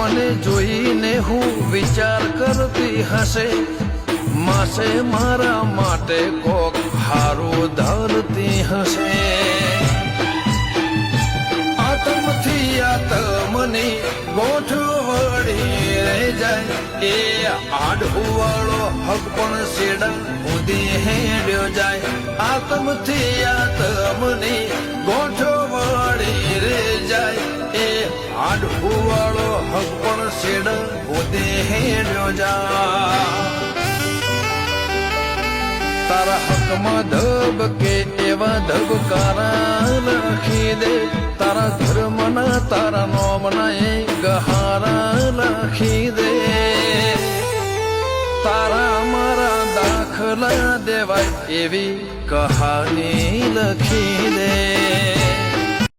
મને જોઈને હું વિચાર કરતી હશે માસે મારા માટે કોક હારું ધરતી હશે આતમથી આતમની ગોઠવણી રહી જાય એ આડવાળો હક પણ શેડા ઉદી હેડ્યો જાય આતમથી આતમની ગોઠવણી રહી જાય એ આડવાળો હક પણ શેડા ઉદી હેડ્યો જાય તારા હકમાં ધબકે એવા ધબકારા લખી દે તારા ધર્મના તારા નોમના એ ગહારા લખી દે તારા મારા દાખલા દેવાય એવી કહાની લખી દે